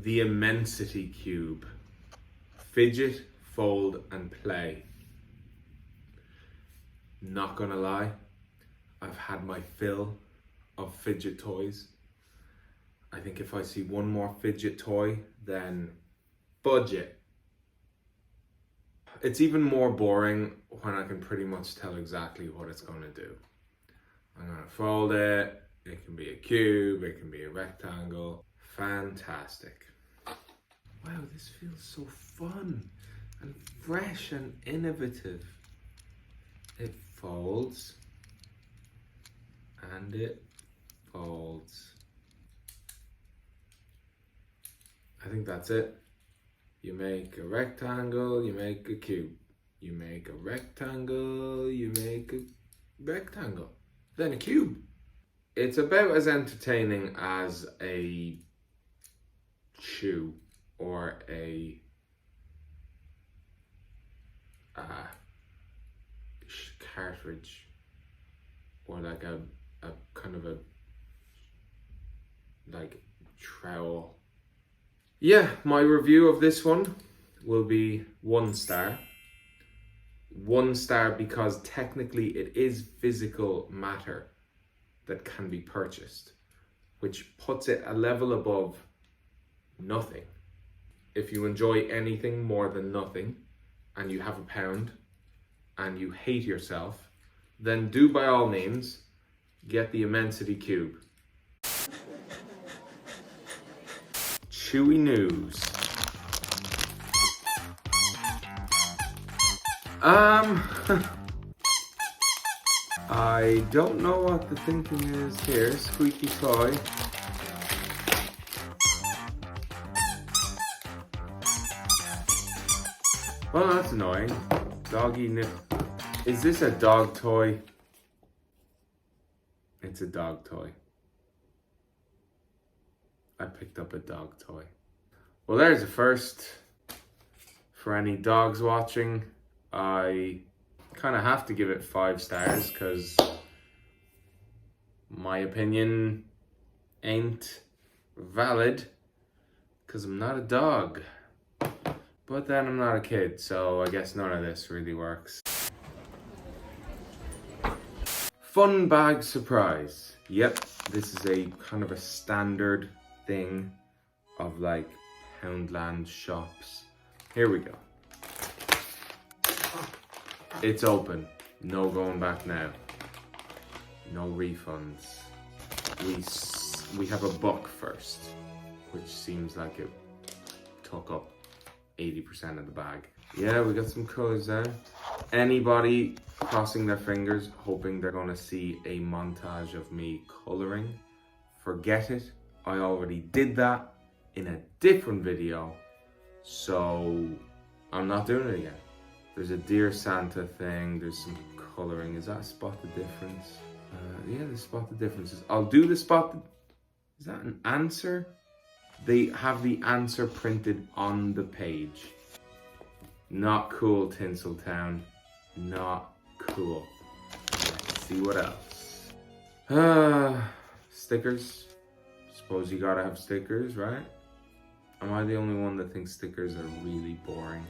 the Immensity Cube. Fidget, fold, and play. Not gonna lie, I've had my fill of fidget toys. I think if I see one more fidget toy, then budget. It's even more boring when I can pretty much tell exactly what it's gonna do. I'm gonna fold it. It can be a cube, it can be a rectangle. Fantastic. Wow, this feels so fun and fresh and innovative. It folds and it folds. I think that's it. You make a rectangle, you make a cube. You make a rectangle, you make a rectangle. Then a cube. It's about as entertaining as a shoe or a cartridge, or like a kind of a like trowel. Yeah, my review of this one will be 1 star. 1 star because technically it is physical matter that can be purchased, which puts it a level above nothing. If you enjoy anything more than nothing, and you have £1, and you hate yourself, then do by all means get the Immensity Cube. Chewy news. I don't know what the thinking is here. Squeaky toy. Well, that's annoying. Doggy nip. Is this a dog toy? It's a dog toy. I picked up a dog toy. Well, there's a first. For any dogs watching, I kind of have to give it 5 stars because my opinion ain't valid because I'm not a dog. But then I'm not a kid, so I guess none of this really works. Fun bag surprise. Yep, this is a kind of a standard thing of like Poundland shops. Here we go. It's open. No going back now. No refunds. We have a book first, which seems like it took up 80% of the bag. Yeah, we got some colors there. Anybody crossing their fingers, hoping they're gonna see a montage of me coloring, forget it. I already did that in a different video, so I'm not doing it again. There's a Dear Santa thing, there's some coloring. Is that a spot the difference? Yeah, the spot the differences. I'll do the spot. Is that an answer? They have the answer printed on the page. Not cool, Tinseltown. Not cool. Let's see what else. Stickers. Suppose you gotta have stickers, right? Am I the only one that thinks stickers are really boring?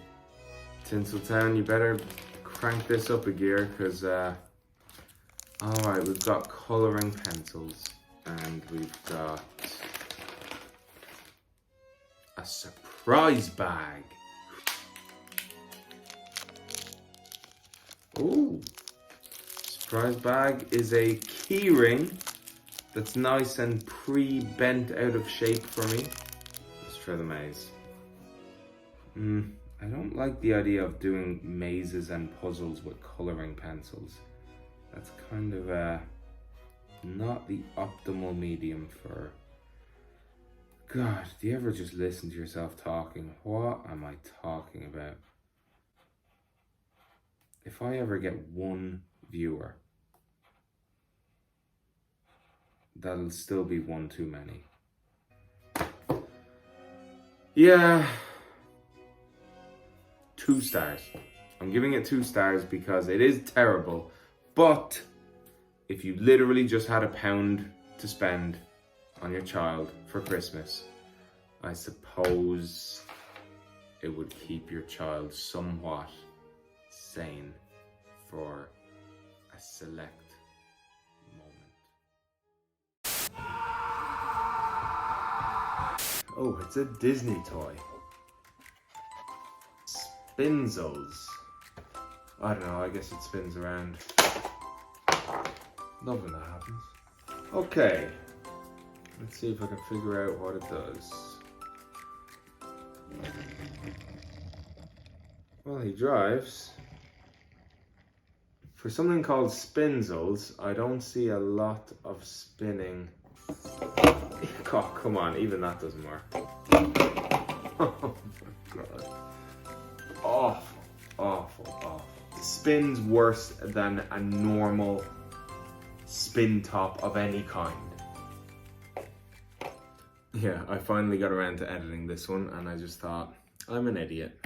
Tinseltown, you better crank this up a gear, because alright, we've got colouring pencils, and we've got a surprise bag. Ooh, surprise bag is a key ring that's nice and pre-bent out of shape for me. Let's try the maze. I don't like the idea of doing mazes and puzzles with colouring pencils. That's kind of not the optimal medium for... God, do you ever just listen to yourself talking? What am I talking about? If I ever get 1 viewer, that'll still be 1 too many. Yeah. 2 stars. I'm giving it 2 stars because it is terrible, but if you literally just had £1 to spend on your child for Christmas, I suppose it would keep your child somewhat sane for a select moment. Oh, it's a Disney toy. Spinzels. I don't know, I guess it spins around. Love when that happens. Okay, let's see if I can figure out what it does. Well, he drives. For something called spinzels, I don't see a lot of spinning. Oh, come on, even that doesn't work. Oh my god. Awful, awful, awful. It spins worse than a normal spin top of any kind. Yeah, I finally got around to editing this one and I just thought, I'm an idiot.